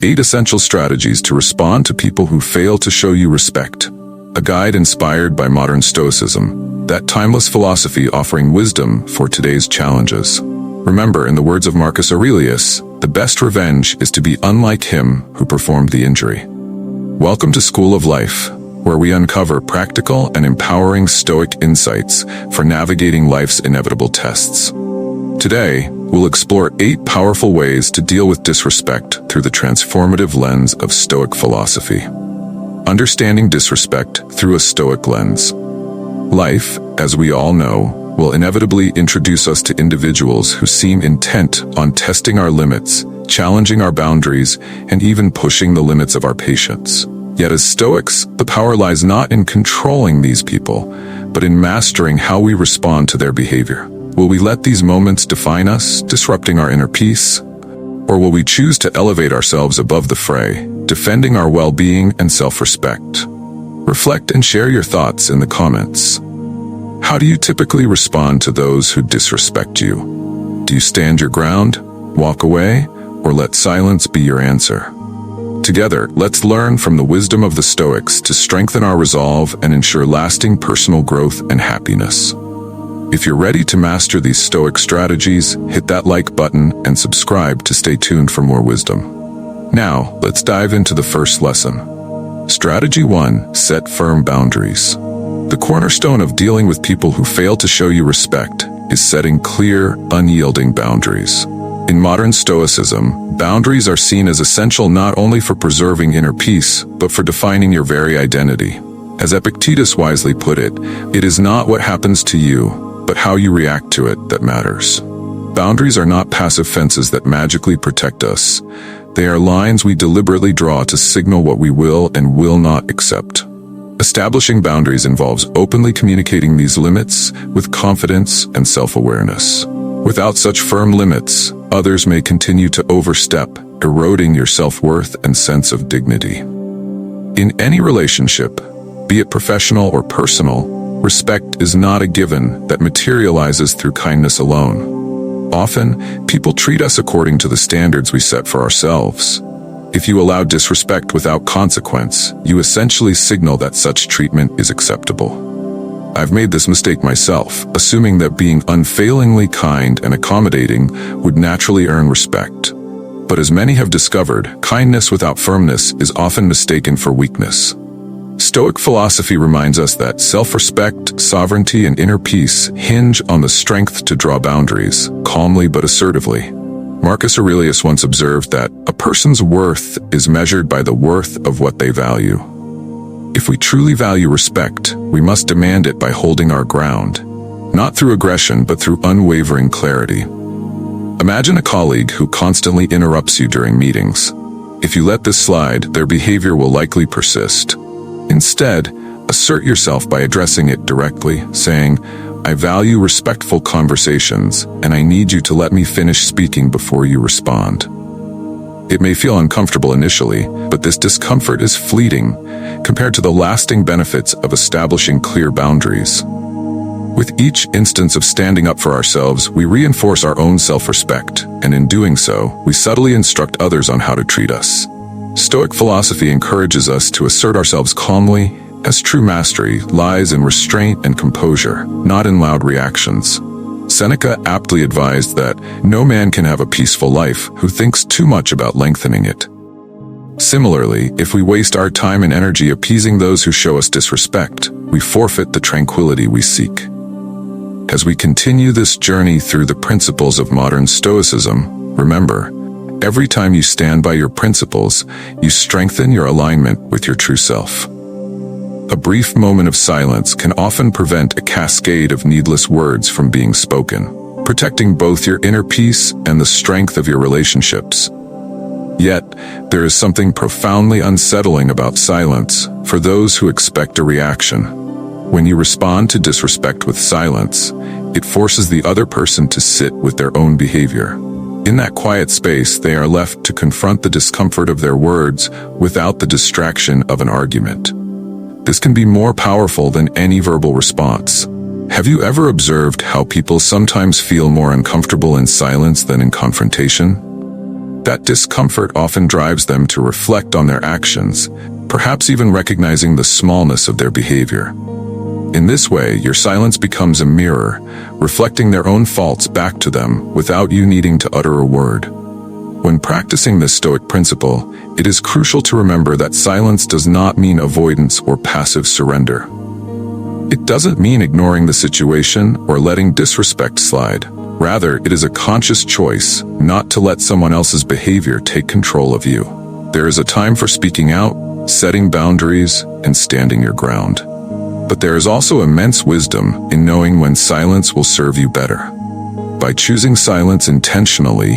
8 Essential Strategies to Respond to People Who Fail to Show You Respect. A guide inspired by modern Stoicism, that timeless philosophy offering wisdom for today's challenges. Remember, in the words of Marcus Aurelius, the best revenge is to be unlike him who performed the injury. Welcome to School of Life, where we uncover practical and empowering Stoic insights for navigating life's inevitable tests. Today, we'll explore 8 powerful ways to deal with disrespect through the transformative lens of Stoic philosophy. Understanding disrespect through a Stoic lens. Life, as we all know, will inevitably introduce us to individuals who seem intent on testing our limits, challenging our boundaries, and even pushing the limits of our patience. Yet as Stoics, the power lies not in controlling these people, but in mastering how we respond to their behavior. Will we let these moments define us, disrupting our inner peace? Or will we choose to elevate ourselves above the fray, defending our well-being and self-respect? Reflect and share your thoughts in the comments. How do you typically respond to those who disrespect you? Do you stand your ground, walk away, or let silence be your answer? Together, let's learn from the wisdom of the Stoics to strengthen our resolve and ensure lasting personal growth and happiness. If you're ready to master these Stoic strategies, hit that like button and subscribe to stay tuned for more wisdom. Now, let's dive into the first lesson. Strategy 1. Set firm boundaries. The cornerstone of dealing with people who fail to show you respect is setting clear, unyielding boundaries. In modern Stoicism, boundaries are seen as essential not only for preserving inner peace, but for defining your very identity. As Epictetus wisely put it, it is not what happens to you, but how you react to it that matters. Boundaries are not passive fences that magically protect us. They are lines we deliberately draw to signal what we will and will not accept. Establishing boundaries involves openly communicating these limits with confidence and self-awareness. Without such firm limits, others may continue to overstep, eroding your self-worth and sense of dignity. In any relationship, be it professional or personal, respect is not a given that materializes through kindness alone. Often, people treat us according to the standards we set for ourselves. If you allow disrespect without consequence, you essentially signal that such treatment is acceptable. I've made this mistake myself, assuming that being unfailingly kind and accommodating would naturally earn respect. But as many have discovered, kindness without firmness is often mistaken for weakness. Stoic philosophy reminds us that self-respect, sovereignty, and inner peace hinge on the strength to draw boundaries, calmly but assertively. Marcus Aurelius once observed that a person's worth is measured by the worth of what they value. If we truly value respect, we must demand it by holding our ground, not through aggression but through unwavering clarity. Imagine a colleague who constantly interrupts you during meetings. If you let this slide, their behavior will likely persist. Instead, assert yourself by addressing it directly, saying, "I value respectful conversations, and I need you to let me finish speaking before you respond." It may feel uncomfortable initially, but this discomfort is fleeting compared to the lasting benefits of establishing clear boundaries. With each instance of standing up for ourselves, we reinforce our own self-respect, and in doing so, we subtly instruct others on how to treat us. Stoic philosophy encourages us to assert ourselves calmly, as true mastery lies in restraint and composure, not in loud reactions. Seneca aptly advised that no man can have a peaceful life who thinks too much about lengthening it. Similarly, if we waste our time and energy appeasing those who show us disrespect, we forfeit the tranquility we seek. As we continue this journey through the principles of modern Stoicism, remember, every time you stand by your principles, you strengthen your alignment with your true self. A brief moment of silence can often prevent a cascade of needless words from being spoken, protecting both your inner peace and the strength of your relationships. Yet, there is something profoundly unsettling about silence for those who expect a reaction. When you respond to disrespect with silence, it forces the other person to sit with their own behavior. In that quiet space, they are left to confront the discomfort of their words without the distraction of an argument. This can be more powerful than any verbal response. Have you ever observed how people sometimes feel more uncomfortable in silence than in confrontation? That discomfort often drives them to reflect on their actions, perhaps even recognizing the smallness of their behavior. In this way, your silence becomes a mirror, reflecting their own faults back to them without you needing to utter a word. When practicing this Stoic principle, it is crucial to remember that silence does not mean avoidance or passive surrender. It doesn't mean ignoring the situation or letting disrespect slide. Rather, it is a conscious choice not to let someone else's behavior take control of you. There is a time for speaking out, setting boundaries, and standing your ground. But there is also immense wisdom in knowing when silence will serve you better. By choosing silence intentionally,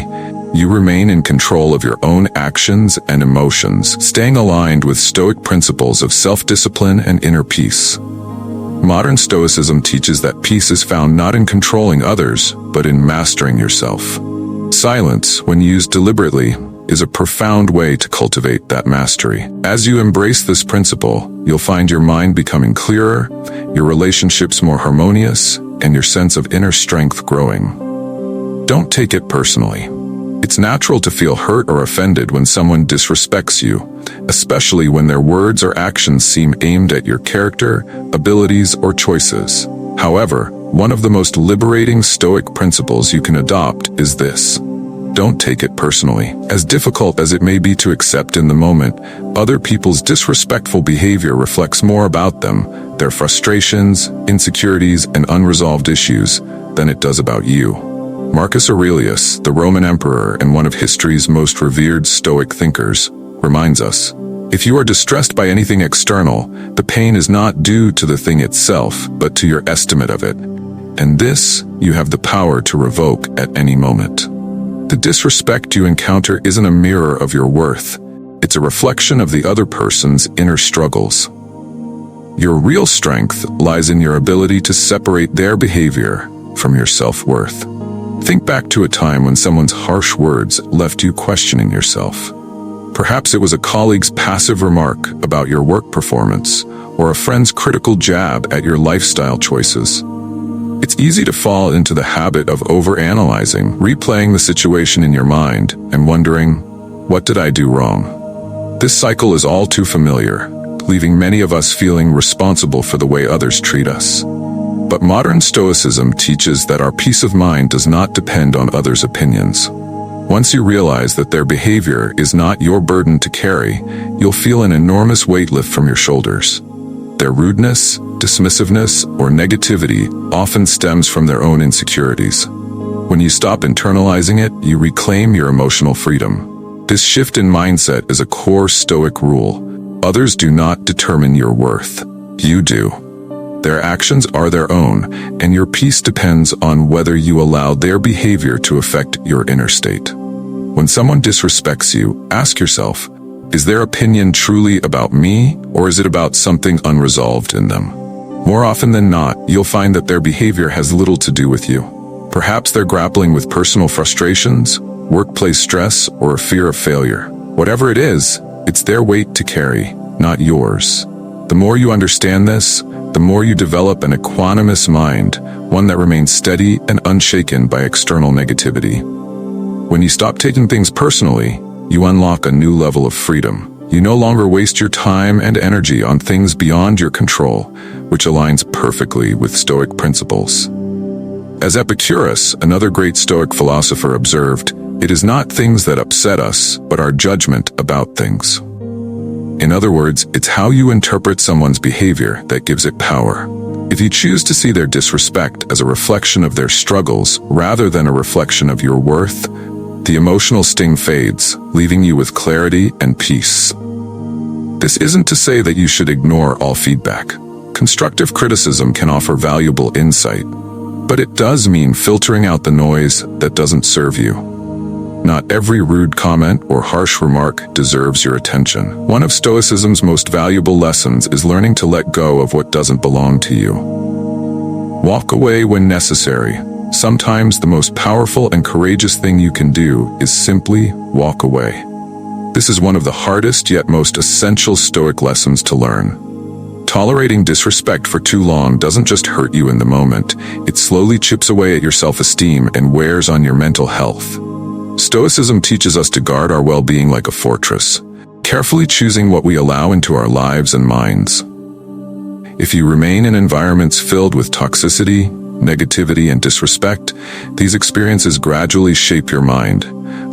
you remain in control of your own actions and emotions, staying aligned with Stoic principles of self-discipline and inner peace. Modern Stoicism teaches that peace is found not in controlling others, but in mastering yourself. Silence, when used deliberately, is a profound way to cultivate that mastery. As you embrace this principle, you'll find your mind becoming clearer, your relationships more harmonious, and your sense of inner strength growing. Don't take it personally. It's natural to feel hurt or offended when someone disrespects you, especially when their words or actions seem aimed at your character, abilities, or choices. However, one of the most liberating Stoic principles you can adopt is this: don't take it personally. As difficult as it may be to accept in the moment, other people's disrespectful behavior reflects more about them, their frustrations, insecurities, and unresolved issues, than it does about you. Marcus Aurelius, the Roman emperor and one of history's most revered Stoic thinkers, reminds us, if you are distressed by anything external, the pain is not due to the thing itself, but to your estimate of it. And this, you have the power to revoke at any moment. The disrespect you encounter isn't a mirror of your worth. It's a reflection of the other person's inner struggles. Your real strength lies in your ability to separate their behavior from your self-worth. Think back to a time when someone's harsh words left you questioning yourself. Perhaps it was a colleague's passive remark about your work performance, or a friend's critical jab at your lifestyle choices. It's easy to fall into the habit of overanalyzing, replaying the situation in your mind, and wondering, what did I do wrong? This cycle is all too familiar, leaving many of us feeling responsible for the way others treat us. But modern Stoicism teaches that our peace of mind does not depend on others' opinions. Once you realize that their behavior is not your burden to carry, you'll feel an enormous weight lift from your shoulders. Their rudeness, dismissiveness, or negativity often stems from their own insecurities. When you stop internalizing it, you reclaim your emotional freedom. This shift in mindset is a core Stoic rule. Others do not determine your worth. You do. Their actions are their own, and your peace depends on whether you allow their behavior to affect your inner state. When someone disrespects you, ask yourself, is their opinion truly about me, or is it about something unresolved in them? More often than not, you'll find that their behavior has little to do with you. Perhaps they're grappling with personal frustrations, workplace stress, or a fear of failure. Whatever it is, it's their weight to carry, not yours. The more you understand this, the more you develop an equanimous mind, one that remains steady and unshaken by external negativity. When you stop taking things personally, you unlock a new level of freedom. You no longer waste your time and energy on things beyond your control, which aligns perfectly with Stoic principles. As Epicurus, another great Stoic philosopher, observed, it is not things that upset us, but our judgment about things. In other words, it's how you interpret someone's behavior that gives it power. If you choose to see their disrespect as a reflection of their struggles rather than a reflection of your worth, the emotional sting fades, leaving you with clarity and peace. This isn't to say that you should ignore all feedback. Constructive criticism can offer valuable insight, but it does mean filtering out the noise that doesn't serve you. Not every rude comment or harsh remark deserves your attention. One of Stoicism's most valuable lessons is learning to let go of what doesn't belong to you. Walk away when necessary. Sometimes the most powerful and courageous thing you can do is simply walk away. This is one of the hardest yet most essential Stoic lessons to learn. Tolerating disrespect for too long doesn't just hurt you in the moment, it slowly chips away at your self-esteem and wears on your mental health. Stoicism teaches us to guard our well-being like a fortress, carefully choosing what we allow into our lives and minds. If you remain in environments filled with toxicity, negativity, and disrespect, these experiences gradually shape your mind,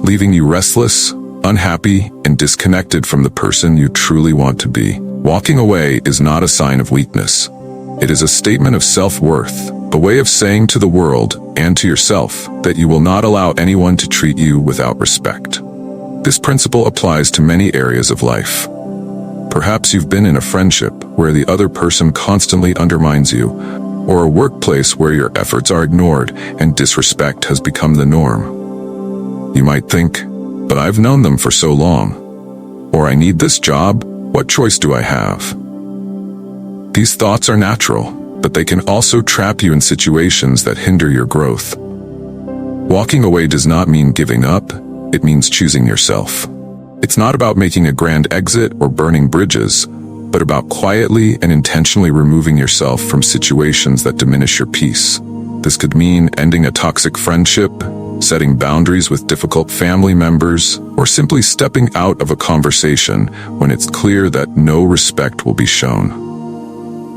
leaving you restless, unhappy, and disconnected from the person you truly want to be. Walking away is not a sign of weakness. It is a statement of self-worth, a way of saying to the world and to yourself that you will not allow anyone to treat you without respect. This principle applies to many areas of life. Perhaps you've been in a friendship where the other person constantly undermines you, or a workplace where your efforts are ignored and disrespect has become the norm. You might think, but I've known them for so long. Or I need this job, what choice do I have? These thoughts are natural, but they can also trap you in situations that hinder your growth. Walking away does not mean giving up, it means choosing yourself. It's not about making a grand exit or burning bridges, but about quietly and intentionally removing yourself from situations that diminish your peace. This could mean ending a toxic friendship, setting boundaries with difficult family members, or simply stepping out of a conversation when it's clear that no respect will be shown.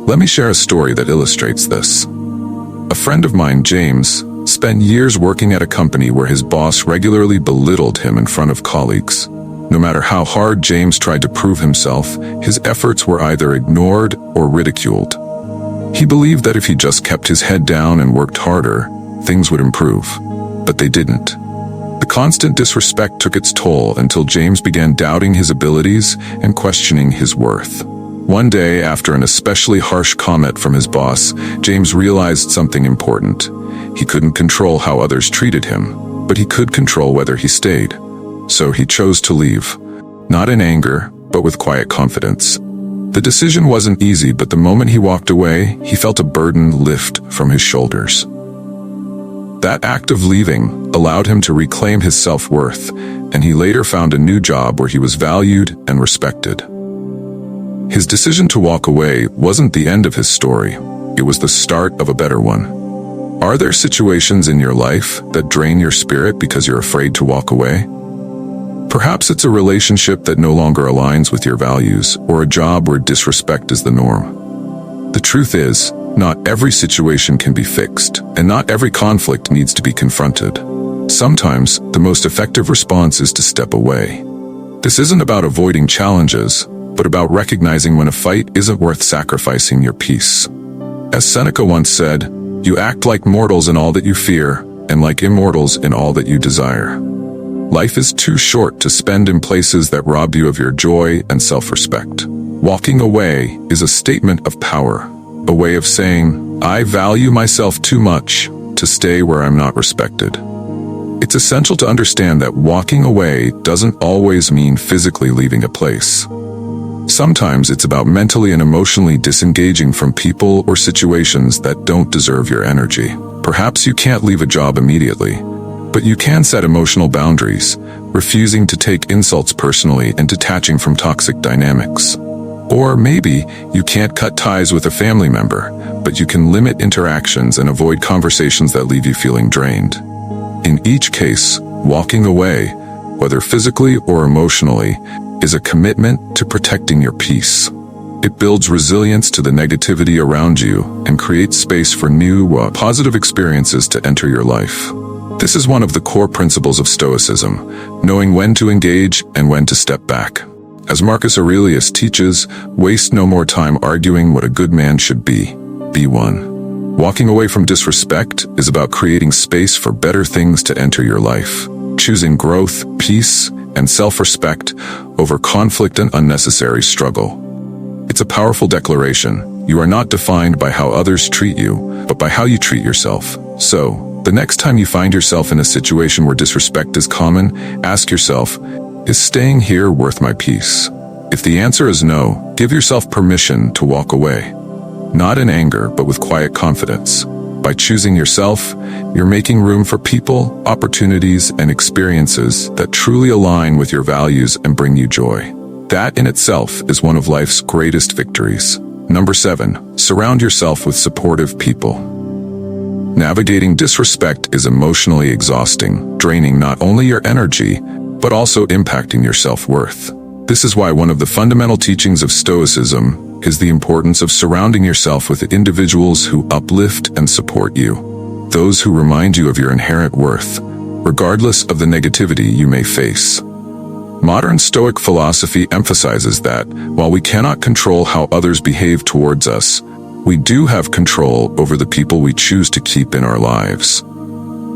Let me share a story that illustrates this. A friend of mine, James, spent years working at a company where his boss regularly belittled him in front of colleagues. No matter how hard James tried to prove himself, his efforts were either ignored or ridiculed. He believed that if he just kept his head down and worked harder, things would improve. But they didn't. The constant disrespect took its toll until James began doubting his abilities and questioning his worth. One day, after an especially harsh comment from his boss, James realized something important. He couldn't control how others treated him, but he could control whether he stayed. So he chose to leave, not in anger, but with quiet confidence. The decision wasn't easy, but the moment he walked away, he felt a burden lift from his shoulders. That act of leaving allowed him to reclaim his self-worth, and he later found a new job where he was valued and respected. His decision to walk away wasn't the end of his story, it was the start of a better one. Are there situations in your life that drain your spirit because you're afraid to walk away? Perhaps it's a relationship that no longer aligns with your values, or a job where disrespect is the norm. The truth is, not every situation can be fixed, and not every conflict needs to be confronted. Sometimes, the most effective response is to step away. This isn't about avoiding challenges, but about recognizing when a fight isn't worth sacrificing your peace. As Seneca once said, "You act like mortals in all that you fear, and like immortals in all that you desire." Life is too short to spend in places that rob you of your joy and self-respect. Walking away is a statement of power, a way of saying, I value myself too much to stay where I'm not respected. It's essential to understand that walking away doesn't always mean physically leaving a place. Sometimes it's about mentally and emotionally disengaging from people or situations that don't deserve your energy. Perhaps you can't leave a job immediately, but you can set emotional boundaries, refusing to take insults personally and detaching from toxic dynamics. Or maybe you can't cut ties with a family member, but you can limit interactions and avoid conversations that leave you feeling drained. In each case, walking away, whether physically or emotionally, is a commitment to protecting your peace. It builds resilience to the negativity around you and creates space for new, positive experiences to enter your life. This is one of the core principles of Stoicism, knowing when to engage and when to step back. As Marcus Aurelius teaches, waste no more time arguing what a good man should be. Be one. Walking away from disrespect is about creating space for better things to enter your life, choosing growth, peace, and self-respect over conflict and unnecessary struggle. It's a powerful declaration. You are not defined by how others treat you, but by how you treat yourself. So, the next time you find yourself in a situation where disrespect is common, ask yourself, is staying here worth my peace? If the answer is no, give yourself permission to walk away. Not in anger, but with quiet confidence. By choosing yourself, you're making room for people, opportunities, and experiences that truly align with your values and bring you joy. That in itself is one of life's greatest victories. Number 7, surround yourself with supportive people. Navigating disrespect is emotionally exhausting, draining not only your energy, but also impacting your self-worth. This is why one of the fundamental teachings of Stoicism is the importance of surrounding yourself with individuals who uplift and support you. Those who remind you of your inherent worth, regardless of the negativity you may face. Modern Stoic philosophy emphasizes that, while we cannot control how others behave towards us, we do have control over the people we choose to keep in our lives.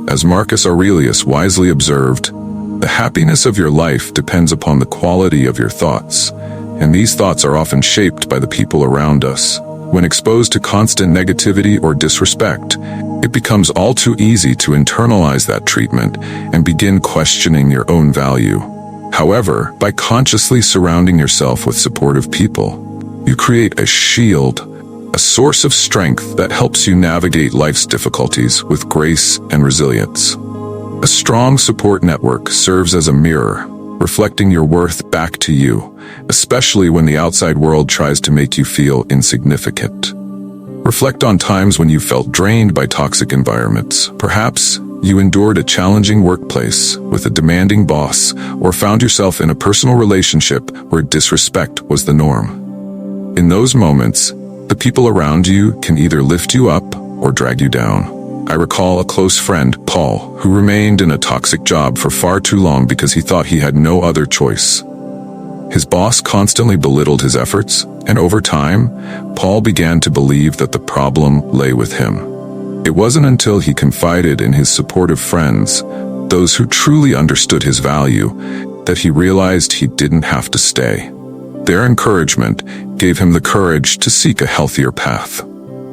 As Marcus Aurelius wisely observed, the happiness of your life depends upon the quality of your thoughts, and these thoughts are often shaped by the people around us. When exposed to constant negativity or disrespect, it becomes all too easy to internalize that treatment and begin questioning your own value. However, by consciously surrounding yourself with supportive people, you create a shield, a source of strength that helps you navigate life's difficulties with grace and resilience. A strong support network serves as a mirror, reflecting your worth back to you, especially when the outside world tries to make you feel insignificant. Reflect on times when you felt drained by toxic environments. Perhaps you endured a challenging workplace with a demanding boss, or found yourself in a personal relationship where disrespect was the norm. In those moments, the people around you can either lift you up or drag you down. I recall a close friend, Paul, who remained in a toxic job for far too long because he thought he had no other choice. His boss constantly belittled his efforts, and over time, Paul began to believe that the problem lay with him. It wasn't until he confided in his supportive friends, those who truly understood his value, that he realized he didn't have to stay. Their encouragement gave him the courage to seek a healthier path.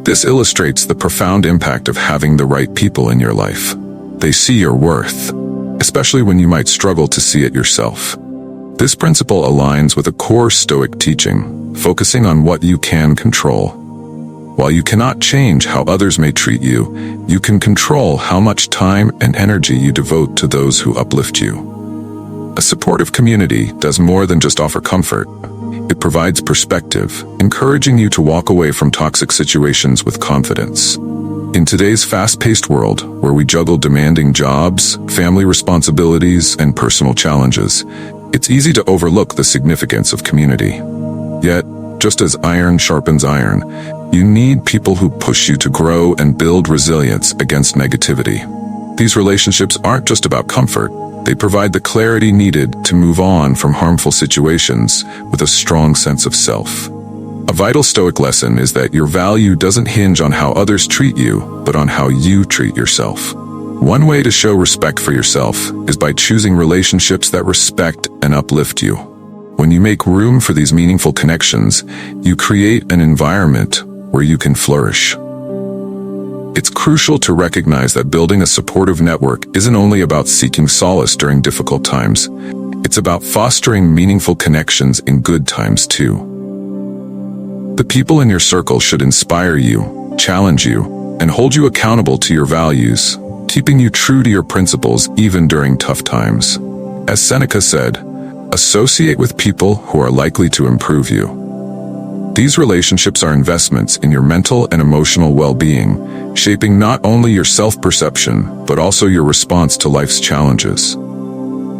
This illustrates the profound impact of having the right people in your life. They see your worth, especially when you might struggle to see it yourself. This principle aligns with a core Stoic teaching, focusing on what you can control. While you cannot change how others may treat you, you can control how much time and energy you devote to those who uplift you. A supportive community does more than just offer comfort. It provides perspective, encouraging you to walk away from toxic situations with confidence. In today's fast-paced world, where we juggle demanding jobs, family responsibilities, and personal challenges, it's easy to overlook the significance of community. Yet, just as iron sharpens iron, you need people who push you to grow and build resilience against negativity. These relationships aren't just about comfort. They provide the clarity needed to move on from harmful situations with a strong sense of self. A vital Stoic lesson is that your value doesn't hinge on how others treat you, but on how you treat yourself. One way to show respect for yourself is by choosing relationships that respect and uplift you. When you make room for these meaningful connections, you create an environment where you can flourish. It's crucial to recognize that building a supportive network isn't only about seeking solace during difficult times. It's about fostering meaningful connections in good times too. The people in your circle should inspire you, challenge you, and hold you accountable to your values, keeping you true to your principles even during tough times. As Seneca said, associate with people who are likely to improve you. These relationships are investments in your mental and emotional well-being, shaping not only your self-perception, but also your response to life's challenges.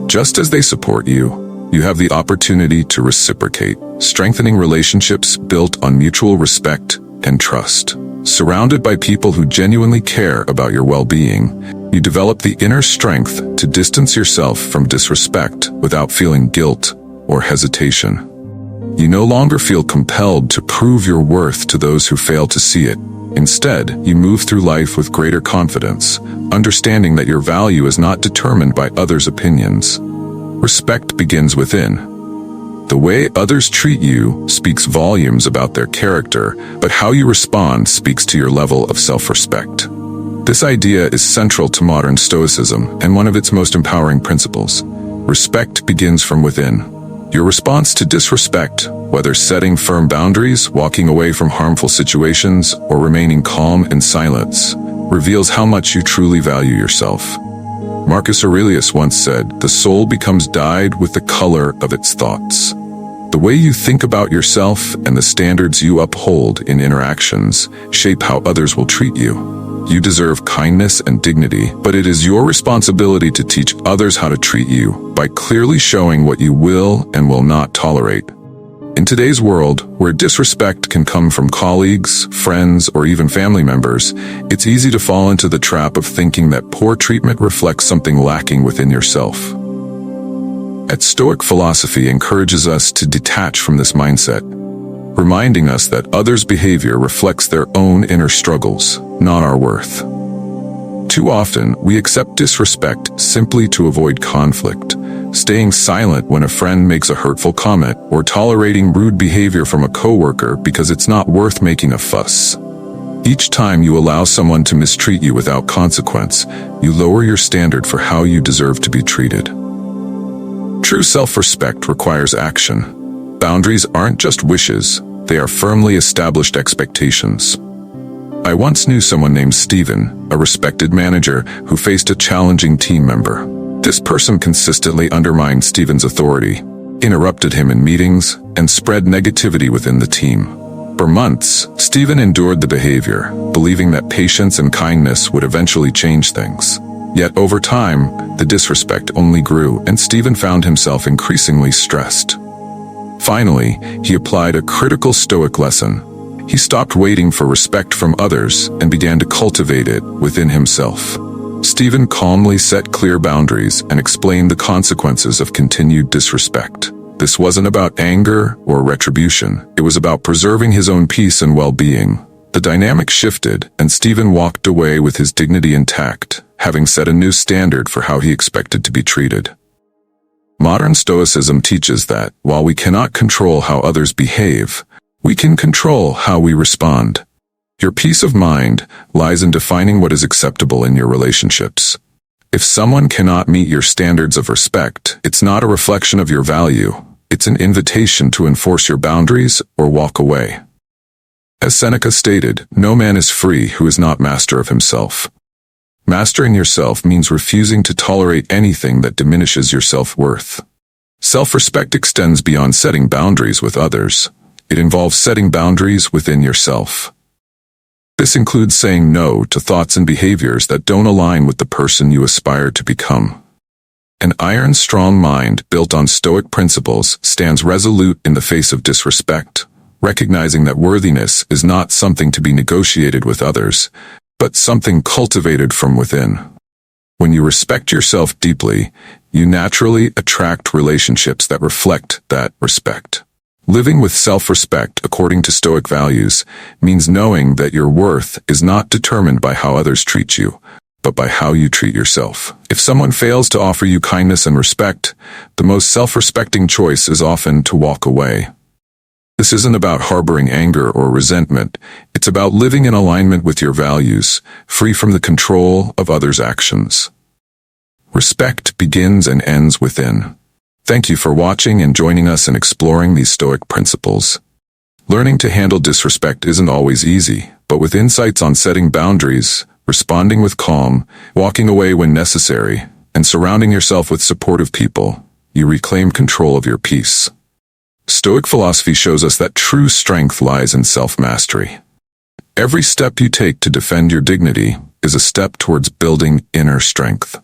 Just as they support you, you have the opportunity to reciprocate, strengthening relationships built on mutual respect and trust. Surrounded by people who genuinely care about your well-being, you develop the inner strength to distance yourself from disrespect without feeling guilt or hesitation. You no longer feel compelled to prove your worth to those who fail to see it. Instead, you move through life with greater confidence, understanding that your value is not determined by others' opinions. Respect begins within. The way others treat you speaks volumes about their character, but how you respond speaks to your level of self-respect. This idea is central to modern Stoicism and one of its most empowering principles. Respect begins from within. Your response to disrespect, whether setting firm boundaries, walking away from harmful situations, or remaining calm in silence, reveals how much you truly value yourself. Marcus Aurelius once said, "The soul becomes dyed with the color of its thoughts." The way you think about yourself and the standards you uphold in interactions shape how others will treat you. You deserve kindness and dignity, but it is your responsibility to teach others how to treat you by clearly showing what you will and will not tolerate. In today's world, where disrespect can come from colleagues, friends, or even family members, it's easy to fall into the trap of thinking that poor treatment reflects something lacking within yourself. At Stoic philosophy encourages us to detach from this mindset, reminding us that others' behavior reflects their own inner struggles, not our worth. Too often, we accept disrespect simply to avoid conflict, staying silent when a friend makes a hurtful comment, or tolerating rude behavior from a coworker because it's not worth making a fuss. Each time you allow someone to mistreat you without consequence, you lower your standard for how you deserve to be treated. True self-respect requires action. Boundaries aren't just wishes, they are firmly established expectations. I once knew someone named Steven, a respected manager who faced a challenging team member. This person consistently undermined Steven's authority, interrupted him in meetings, and spread negativity within the team. For months, Steven endured the behavior, believing that patience and kindness would eventually change things. Yet over time, the disrespect only grew, and Steven found himself increasingly stressed. Finally, he applied a critical Stoic lesson. He stopped waiting for respect from others and began to cultivate it within himself. Steven calmly set clear boundaries and explained the consequences of continued disrespect. This wasn't about anger or retribution. It was about preserving his own peace and well-being. The dynamic shifted, and Steven walked away with his dignity intact, having set a new standard for how he expected to be treated. Modern Stoicism teaches that, while we cannot control how others behave, we can control how we respond. Your peace of mind lies in defining what is acceptable in your relationships. If someone cannot meet your standards of respect, it's not a reflection of your value. It's an invitation to enforce your boundaries or walk away. As Seneca stated, no man is free who is not master of himself. Mastering yourself means refusing to tolerate anything that diminishes your self-worth. Self-respect extends beyond setting boundaries with others. It involves setting boundaries within yourself. This includes saying no to thoughts and behaviors that don't align with the person you aspire to become. An iron-strong mind built on Stoic principles stands resolute in the face of disrespect, recognizing that worthiness is not something to be negotiated with others, but something cultivated from within. When you respect yourself deeply, you naturally attract relationships that reflect that respect. Living with self-respect according to Stoic values means knowing that your worth is not determined by how others treat you, but by how you treat yourself. If someone fails to offer you kindness and respect, the most self-respecting choice is often to walk away. This isn't about harboring anger or resentment. It's about living in alignment with your values, free from the control of others' actions. Respect begins and ends within. Thank you for watching and joining us in exploring these Stoic principles. Learning to handle disrespect isn't always easy, but with insights on setting boundaries, responding with calm, walking away when necessary, and surrounding yourself with supportive people, you reclaim control of your peace. Stoic philosophy shows us that true strength lies in self-mastery. Every step you take to defend your dignity is a step towards building inner strength.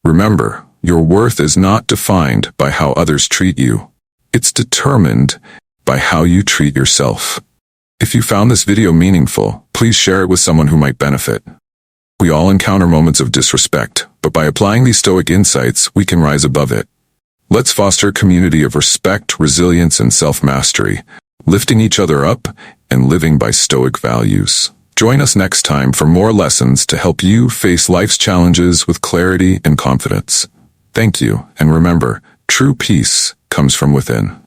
Remember, your worth is not defined by how others treat you. It's determined by how you treat yourself. If you found this video meaningful, please share it with someone who might benefit. We all encounter moments of disrespect, but by applying these Stoic insights, we can rise above it. Let's foster a community of respect, resilience, and self-mastery, lifting each other up and living by Stoic values. Join us next time for more lessons to help you face life's challenges with clarity and confidence. Thank you, and remember, true peace comes from within.